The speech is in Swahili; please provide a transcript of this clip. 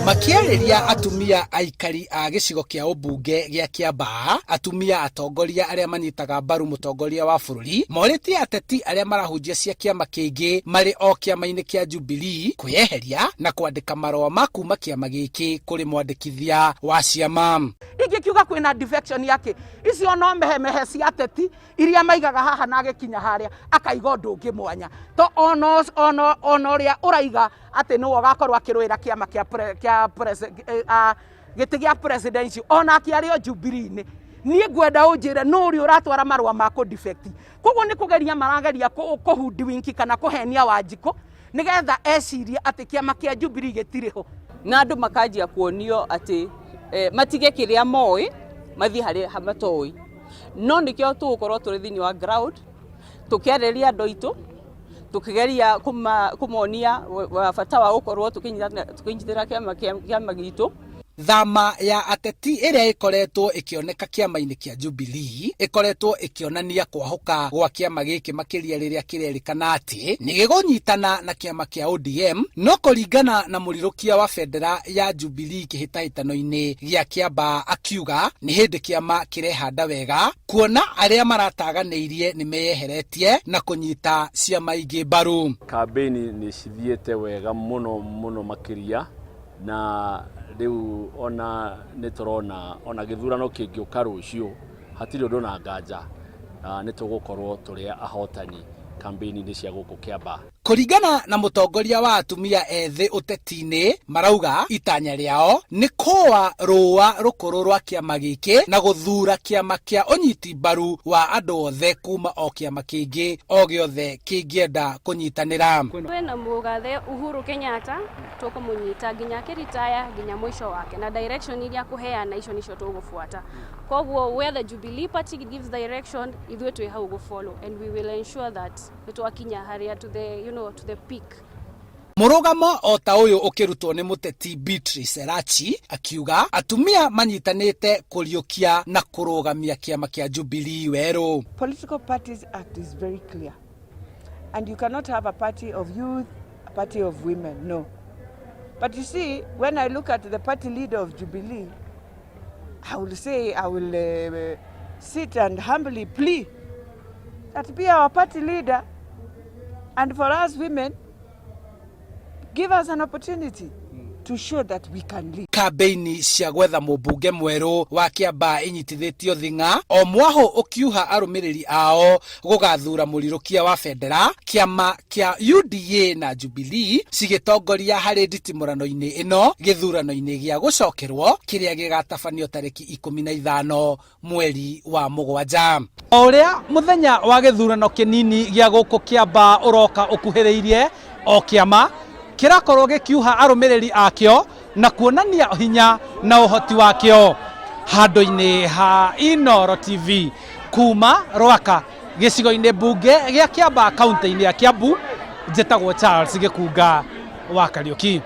Makĩarĩria atumia aikari a gĩcigo kĩa ũmbunge gĩa Kĩambaa, atumia atongoria arĩa manyitaga mbaru mũtongoria wa bũrũri morĩtie ateti arĩa marahunjia cia kĩama kĩngĩ marĩ o kĩama-inĩ kĩa Jubilee kwĩyeheria na kwandĩka marũa ma kuma kĩama gĩkĩ kũrĩ mwandĩkithia wa ciama. Ingĩkiuga kwĩna defection yake icio no mehemehe cia ateti iria maigaga haha na agĩkinya harĩa akaiga ũndũ ũngĩ mwanya to ono ũrĩa ũraiga atĩ nĩwe ũgakorwo akĩrũĩra kĩama kĩa gĩtĩ gĩa presidency ona kĩarĩ o Jubilee-inĩ. Niĩ ngwenda ũnjĩre no ũrĩa ũratwara marũa ma defect. Koguo nĩ kũgeria marageria kũhudwinki kana kũhenia Wanjikũ nĩgetha ecirie atĩ kĩama kĩa Jubilee gĩtirĩ ho. Na andũ makanjia kuonio atĩ matige kĩrĩa moĩ mathiĩ harĩa matoĩ. No nĩkĩo tũgũkorwo tũrĩ thĩinĩ wa ground tũkĩarĩria andũ aitũ tũkĩgeria kũmonia bata wa gũkorwo tũkĩnyitĩrĩra kĩama gitũ. Thama ya ateti ĩrĩa ĩkoretwo ĩkĩoneka kĩama-inĩ kĩa Jubilee ĩkoretwo ĩkĩonania kwahũka gwa kĩama gĩkĩ makĩria rĩrĩa kĩrerĩkana atĩ nĩ gĩgũnyitana na kĩama kĩa ODM, no kũringana na mũrirũkia wa bendera ya Jubilee kĩhĩtahĩtano-inĩ gĩa Kĩambaa akiuga nĩ hĩndĩ kĩama kĩrehanda wega kuona arĩa marataganĩirie nĩ meyeheretie na kũnyita ciama ingĩ mbaru. Kambĩini nĩ cithiĩte wega mũno makĩria na rĩu ona nĩtũrona ona gĩthurano kĩngĩũka rũciũ hatirĩ ũndũ na nganja nĩtũgũkorwo tũrĩ ahotani kambĩini-inĩ cia gũkũ Kĩambaa. Kũringana na mũtongoria wa atumia ethĩ ũteti-inĩ marauga itanya rĩao nĩ kũa rũa rũkũrũ rwa kĩama gĩkĩ na gũthura kĩama kĩa ũnyiti mbaru wa andũ othe kuma o kĩama kĩngĩ o gĩothe kĩngĩenda kũnyitanĩra. Twĩna mũgathe Uhuru Kenyatta tũkũmũnyita nginya akĩritaya nginya mũico wake na direction iria kũheana icio nicio tũgũbuata. Koguo where the Jubilee Party gives direction ithuĩ twĩ hau gũfollow and we will ensure that nĩtwakinya harĩa to the peak. Mũrũgamo o ta ũyũ ũkĩrutwo nĩ mũteti Beatrice Erachi akiuga atumia manyitanĩte kũriũkia na kũrũgamia kĩama kĩa Jubilee werũ. Political Parties Act is very clear and you cannot have a party of youth, a party of women, no. But you see, when I look at the party leader of Jubilee, I will sit and humbly plea that be our party leader. And for us women, give us an opportunity to show that we can lead. Kambĩini cia gwetha mũmbunge mwerũ wa Kĩambaa inyitithĩtio thing'a o mwahũ ũkiuha arũmĩrĩri ao gũgathura mũrirũkia wa bendera kĩama kĩa UDA na Jubilee cigĩtongoria harĩ nditimũrano-inĩ ĩno gĩthurano-inĩ gĩa gũcokerwo kĩrĩa gĩgatabanio tarĩki 15 mweri wa Mũgwanja. O ũrĩa mũthenya wa gĩthurano kĩnini gĩa gũkũ Kĩambaa ũroka ũkuhĩrĩirie o kĩama kĩrakorwo gĩkiuha arũmĩrĩri akĩo na kuonania hinya na ũhoti wakĩo. Handũ-inĩ ha Inooro TV kuma Rwaka gĩcigo-inĩ mbunge gĩa Kĩambaa kaunti-inĩ ya Kiambu, njĩtagwo Charles Gĩkunga wa Kariũki.